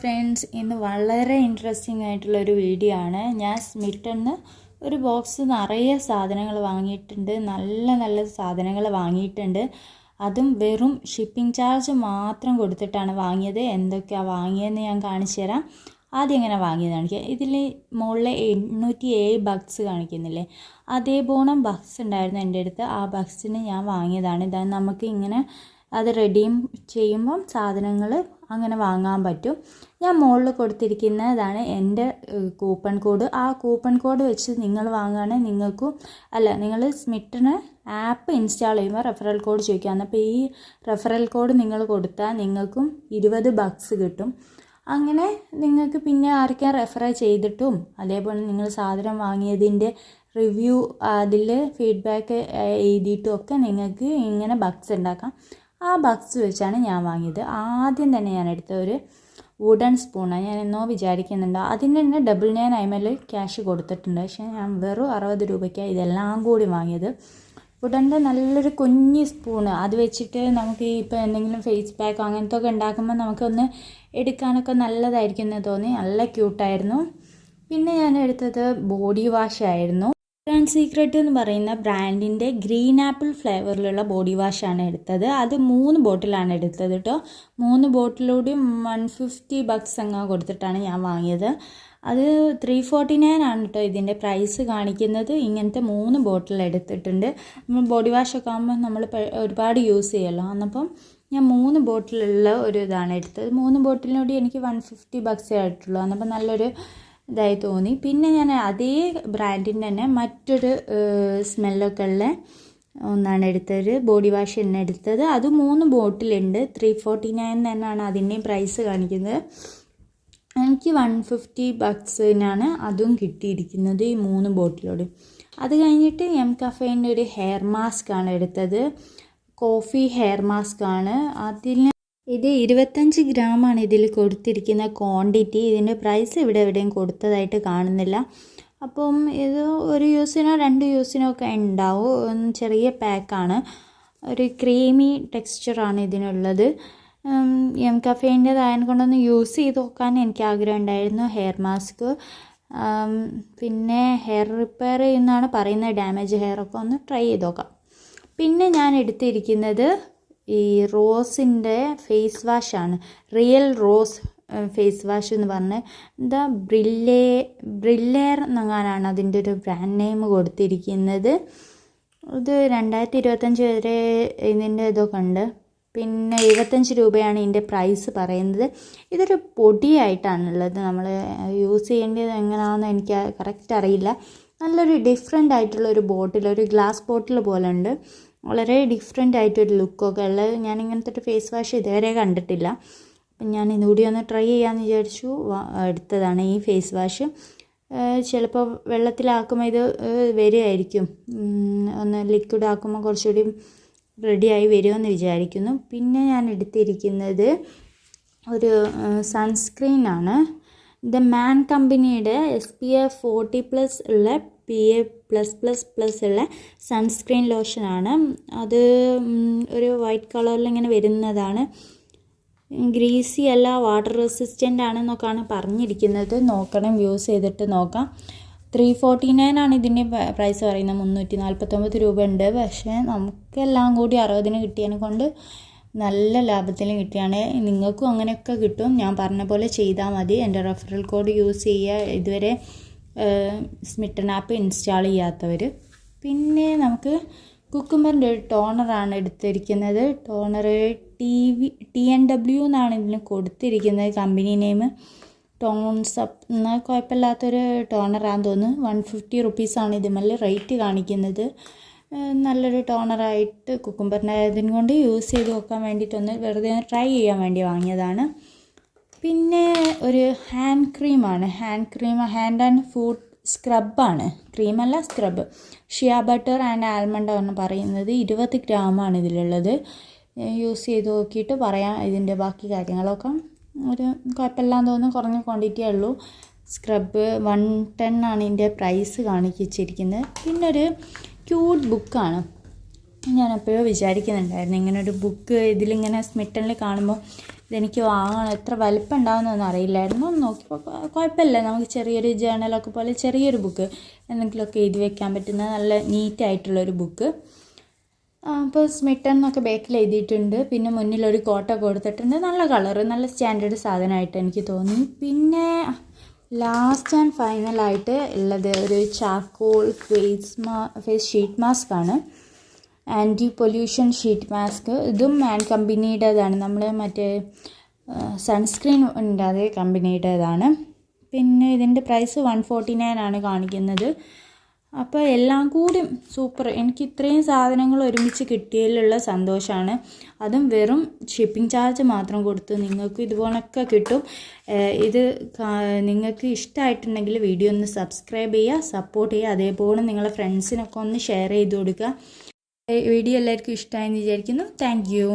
Friends, ഇന്ന് വളരെ interesting ആയിട്ടുള്ളൊരു വീഡിയോ ആണ്. ഞാൻ സ്മിറ്റന്ന് ഒരു ബോക്സ് നിറയെ സാധനങ്ങൾ വാങ്ങിയിട്ടുണ്ട്. നല്ല നല്ല സാധനങ്ങൾ വാങ്ങിയിട്ടുണ്ട്. അതും വെറും ഷിപ്പിംഗ് ചാർജ് മാത്രം കൊടുത്തിട്ടാണ് വാങ്ങിയത്. എന്തൊക്കെയാണ് വാങ്ങിയതെന്ന് ഞാൻ കാണിച്ചു തരാം. ആദ്യം എങ്ങനെ വാങ്ങിയത് കാണിക്കുക. ഇതിൽ മുകളിൽ 807 ബക്സ് കാണിക്കുന്നില്ലേ, അതേപോലെ ബക്സ് ഉണ്ടായിരുന്നു എൻ്റെ അടുത്ത്. ആ ബക്സിന് ഞാൻ വാങ്ങിയതാണ്. ഇതാണ് നമുക്ക് ഇങ്ങനെ അത് റെഡീം ചെയ്യുമ്പം സാധനങ്ങൾ അങ്ങനെ വാങ്ങാൻ പറ്റും. ഞാൻ മുകളിൽ കൊടുത്തിരിക്കുന്നതാണ് എൻ്റെ കൂപ്പൺ കോഡ്. ആ കൂപ്പൺ കോഡ് വെച്ച് നിങ്ങൾ വാങ്ങുകയാണെങ്കിൽ നിങ്ങൾക്കും നിങ്ങൾ സ്മിറ്റന് ആപ്പ് ഇൻസ്റ്റാൾ ചെയ്യുമ്പോൾ റെഫറൽ കോഡ് ചോദിക്കുകയാണ്. അപ്പോൾ ഈ റെഫറൽ കോഡ് നിങ്ങൾ കൊടുത്താൽ നിങ്ങൾക്കും 20 ബക്സ് കിട്ടും. അങ്ങനെ നിങ്ങൾക്ക് പിന്നെ ആർക്കും റെഫർ ചെയ്തിട്ടും അതേപോലെ നിങ്ങൾ സാധനം വാങ്ങിയതിൻ്റെ റിവ്യൂ അതിൽ ഫീഡ്ബാക്ക് എഴുതിയിട്ടും ഒക്കെ നിങ്ങൾക്ക് ഇങ്ങനെ ബക്സ് ഉണ്ടാക്കാം. ആ ബക്സ് വെച്ചാണ് ഞാൻ വാങ്ങിയത്. ആദ്യം തന്നെ ഞാൻ എടുത്ത ഒരു വുഡൻ സ്പൂണാണ്. ഞാൻ എന്നോ വിചാരിക്കുന്നുണ്ട് അതിന് തന്നെ ഡബിൾ 9 IML ക്യാഷ് കൊടുത്തിട്ടുണ്ട്. പക്ഷേ ഞാൻ വെറും 60 രൂപയ്ക്കാണ് ഇതെല്ലാം കൂടി വാങ്ങിയത്. വുഡൻ്റെ നല്ലൊരു കുഞ്ഞി സ്പൂണ്, അത് വെച്ചിട്ട് നമുക്ക് ഇപ്പോൾ എന്തെങ്കിലും ഫേസ് പാക്ക് അങ്ങനത്തെ ഒക്കെ ഉണ്ടാക്കുമ്പോൾ നമുക്കൊന്ന് എടുക്കാനൊക്കെ നല്ലതായിരിക്കും എന്ന് തോന്നി. നല്ല ക്യൂട്ടായിരുന്നു. പിന്നെ ഞാൻ എടുത്തത് ബോഡി വാഷ് ആയിരുന്നു. ബ്രാൻഡ് സീക്രട്ട് എന്ന് പറയുന്ന ബ്രാൻഡിൻ്റെ ഗ്രീൻ ആപ്പിൾ ഫ്ലേവറിലുള്ള ബോഡി വാഷാണ് എടുത്തത്. അത് 3 ബോട്ടിലാണ് എടുത്തത് കേട്ടോ. 3 ബോട്ടിലൂടെ 150 ബക്സ് അങ്ങ് കൊടുത്തിട്ടാണ് ഞാൻ വാങ്ങിയത്. അത് 349 ആണ് കേട്ടോ ഇതിൻ്റെ പ്രൈസ് കാണിക്കുന്നത്. ഇങ്ങനത്തെ 3 ബോട്ടിൽ എടുത്തിട്ടുണ്ട്. നമ്മൾ ബോഡി വാഷൊക്കെ ആകുമ്പോൾ നമ്മൾ ഒരുപാട് യൂസ് ചെയ്യുമല്ലോ. അന്നപ്പം ഞാൻ 3 ബോട്ടിലുള്ള ഒരു ഇതാണ് എടുത്തത്. 3 ബോട്ടിലിനോട് എനിക്ക് 150 ബക്സേ ആയിട്ടുള്ളൂ. അന്നപ്പം നല്ലൊരു ഇതായി തോന്നി. പിന്നെ ഞാൻ അതേ ബ്രാൻഡിൻ്റെ തന്നെ മറ്റൊരു സ്മെല്ലൊക്കെ ഉള്ള ഒന്നാണ് എടുത്തത്. ബോഡി വാഷ് തന്നെ എടുത്തത്. അത് 3 ബോട്ടിലുണ്ട്. 349 തന്നെയാണ് അതിൻ്റെയും പ്രൈസ് കാണിക്കുന്നത്. എനിക്ക് 150 ബക്സിനാണ് അതും കിട്ടിയിരിക്കുന്നത്, ഈ 3 ബോട്ടിലോട്. അത് കഴിഞ്ഞിട്ട് എം കഫേൻ്റെ ഒരു ഹെയർ മാസ്ക് ആണ് എടുത്തത്. കോഫി ഹെയർ മാസ്ക് ആണ്. ഇത് 25 ഗ്രാമാണ് ഇതിൽ കൊടുത്തിരിക്കുന്ന ക്വാണ്ടിറ്റി. ഇതിൻ്റെ പ്രൈസ് ഇവിടെ എവിടെയും കൊടുത്തതായിട്ട് കാണുന്നില്ല. അപ്പം ഇത് ഒരു യൂസിനോ 2 യൂസിനോ ഒക്കെ ഉണ്ടാവും. ചെറിയ പാക്കാണ്. ഒരു ക്രീമി ടെക്സ്ചറാണ് ഇതിനുള്ളത്. എം കഫേൻ്റെതായത് കൊണ്ടൊന്ന് യൂസ് ചെയ്ത് നോക്കാൻ എനിക്ക് ആഗ്രഹം ഉണ്ടായിരുന്നു ഹെയർ മാസ്ക്. പിന്നെ ഹെയർ റിപ്പയർ ചെയ്യുന്നതാണ് പറയുന്നത്. ഡാമേജ് ഹെയറൊക്കെ ഒന്ന് ട്രൈ ചെയ്ത് നോക്കാം. പിന്നെ ഞാൻ എടുത്തിരിക്കുന്നത് ഈ റോസിൻ്റെ ഫേസ് വാഷാണ്. റിയൽ റോസ് ഫേസ് വാഷ് എന്ന് പറഞ്ഞ് എന്താ ബ്രില്ലേർ എന്നങ്ങാനാണ് അതിൻ്റെ ഒരു ബ്രാൻഡ് നെയിം കൊടുത്തിരിക്കുന്നത്. ഇത് 2025 വരെ ഇതിൻ്റെ ഇതൊക്കെ ഉണ്ട്. പിന്നെ 75 രൂപയാണ് ഇതിൻ്റെ പ്രൈസ് പറയുന്നത്. ഇതൊരു പൊടിയായിട്ടാണുള്ളത്. നമ്മൾ യൂസ് ചെയ്യേണ്ടത് എങ്ങനെയാണെന്ന് എനിക്ക് കറക്റ്റ് അറിയില്ല. നല്ലൊരു ഡിഫറെൻ്റ് ആയിട്ടുള്ളൊരു ബോട്ടിൽ, ഒരു ഗ്ലാസ് ബോട്ടിൽ പോലെ ഉണ്ട്. വളരെ ഡിഫറെൻ്റ് ആയിട്ടൊരു ലുക്കൊക്കെ ഉള്ളത്. ഞാൻ ഇങ്ങനത്തെ ഒരു ഫേസ് വാഷ് ഇതുവരെ കണ്ടിട്ടില്ല. അപ്പം ഞാൻ ഇതുകൂടി ഒന്ന് ട്രൈ ചെയ്യാമെന്ന് വിചാരിച്ചു എടുത്തതാണ് ഈ ഫേസ് വാഷ്. ചിലപ്പോൾ വെള്ളത്തിലാക്കുമ്പോൾ ഇത് വരുമായിരിക്കും, ഒന്ന് ലിക്വിഡ് ആക്കുമ്പോൾ കുറച്ചുകൂടി റെഡിയായി വരുമെന്ന് വിചാരിക്കുന്നു. പിന്നെ ഞാൻ എടുത്തിരിക്കുന്നത് ഒരു സൺസ്ക്രീനാണ്. ദ മാൻ കമ്പനിയുടെ SPF 40+ ഉള്ള PA+++ ഉള്ള സൺസ്ക്രീൻ ലോഷനാണ്. അത് ഒരു വൈറ്റ് കളറിൽ ഇങ്ങനെ വരുന്നതാണ്. ഗ്രീസി അല്ല, വാട്ടർ റെസിസ്റ്റൻ്റ് ആണെന്നൊക്കെയാണ് പറഞ്ഞിരിക്കുന്നത്. നോക്കണം, യൂസ് ചെയ്തിട്ട് നോക്കാം. 349 ആണ് ഇതിൻ്റെ പ്രൈസ് പറയുന്നത്. 349 രൂപ ഉണ്ട്. പക്ഷേ നമുക്കെല്ലാം കൂടി 60-ന് കിട്ടിയതിനെ കൊണ്ട് നല്ല ലാഭത്തിലും കിട്ടിയാണ്. നിങ്ങൾക്കും അങ്ങനെയൊക്കെ കിട്ടും. ഞാൻ പറഞ്ഞ പോലെ ചെയ്താൽ മതി. എൻ്റെ റെഫറൽ കോഡ് യൂസ് ചെയ്യുക, ഇതുവരെ സ്മിറ്റൻ ആപ്പ് ഇൻസ്റ്റാൾ ചെയ്യാത്തവർ. പിന്നെ നമുക്ക് കുക്കുംബറിൻ്റെ ഒരു ടോണറാണ് എടുത്തിരിക്കുന്നത്. ടോണർ TNW എന്നാണ് ഇതിന് കൊടുത്തിരിക്കുന്നത് കമ്പനി നെയിം. ടോൺസപ്പ് എന്നാൽ കുഴപ്പമില്ലാത്തൊരു ടോണറാണെന്ന് തോന്നുന്നു. 150 റുപ്പീസാണ് ഇതുമല്ല റേറ്റ് കാണിക്കുന്നത്. നല്ലൊരു ടോണറായിട്ട് കുക്കുംബറിൻ്റെ ആയതിനെ കൊണ്ട് യൂസ് ചെയ്ത് നോക്കാൻ വേണ്ടിയിട്ടൊന്ന് വെറുതെ ട്രൈ ചെയ്യാൻ വേണ്ടി വാങ്ങിയതാണ്. പിന്നെ ഒരു ഹാൻഡ് ക്രീമാണ്. ഹാൻഡ് ആൻഡ് ഫുഡ് സ്ക്രബാണ്. ക്രീമല്ല, scrub. Shea butter and almond ആണ് പറയുന്നത്. 20 ഗ്രാമാണ് ഇതിലുള്ളത്. യൂസ് ചെയ്ത് നോക്കിയിട്ട് പറയാം ഇതിൻ്റെ ബാക്കി കാര്യങ്ങളൊക്കെ. ഒരു കുഴപ്പമില്ലാന്ന് തോന്നുന്നു, കുറഞ്ഞ ക്വാണ്ടിറ്റിയേ ഉള്ളൂ. സ്ക്രബ് 110 ആണ് ഇതിൻ്റെ പ്രൈസ് കാണിച്ചിരിക്കുന്നത്. പിന്നെ ഒരു ക്യൂട്ട് ബുക്കാണ്. ഞാൻ എപ്പോഴോ വിചാരിക്കുന്നുണ്ടായിരുന്നു ഇങ്ങനൊരു ബുക്ക് ഇതിലിങ്ങനെ സ്മിട്ടണിൽ കാണുമ്പോൾ ഇതെനിക്ക് വാങ്ങണം. എത്ര വലിപ്പം ഉണ്ടാകുന്നൊന്നും അറിയില്ലായിരുന്നു. നോക്കിയപ്പോൾ കുഴപ്പമില്ല, നമുക്ക് ചെറിയൊരു ജേണലൊക്കെ പോലെ ചെറിയൊരു ബുക്ക് എന്തെങ്കിലുമൊക്കെ എഴുതി വെക്കാൻ പറ്റുന്ന നല്ല നീറ്റായിട്ടുള്ളൊരു ബുക്ക്. അപ്പോൾ സ്മിട്ടൺ എന്നൊക്കെ ബാക്കിൽ എഴുതിയിട്ടുണ്ട്. പിന്നെ മുന്നിലൊരു കോട്ട കൊടുത്തിട്ടുണ്ട്. നല്ല കളറ്, നല്ല സ്റ്റാൻഡേർഡ് സാധനമായിട്ട് എനിക്ക് തോന്നി. പിന്നെ ലാസ്റ്റ് ആൻഡ് ഫൈനലായിട്ട് ഉള്ളത് ഒരു ചാർക്കോൾ ഫേസ് ഷീറ്റ് മാസ്ക് ആണ്. Anti pollution sheet mask. ഇതും കമ്പനിയുടേതാണ്. നമ്മൾ മറ്റേ സൺസ്ക്രീൻ ഉണ്ട്, അതേ കമ്പനിയുടേതാണ്. പിന്നെ ഇതിൻ്റെ പ്രൈസ് 149 ആണ് കാണിക്കുന്നത്. അപ്പോൾ എല്ലാം കൂടി സൂപ്പർ. എനിക്ക് ഇത്രയും സാധനങ്ങൾ ഒരുമിച്ച് കിട്ടിയതിലുള്ള സന്തോഷമാണ്. അതും വെറും ഷിപ്പിംഗ് ചാർജ് മാത്രം കൊടുത്ത് നിങ്ങൾക്ക് ഇതുപോലൊക്കെ കിട്ടും. ഇത് നിങ്ങൾക്ക് ഇഷ്ടമായിട്ടുണ്ടെങ്കിൽ വീഡിയോ ഒന്ന് സബ്സ്ക്രൈബ് ചെയ്യുക, സപ്പോർട്ട് ചെയ്യുക. അതേപോലെ നിങ്ങളുടെ ഫ്രണ്ട്സിനൊക്കെ ഒന്ന് ഷെയർ ചെയ്ത് കൊടുക്കുക. വീഡിയോ എല്ലാവർക്കും ഇഷ്ടമായെന്ന് വിചാരിക്കുന്നു. Thank you.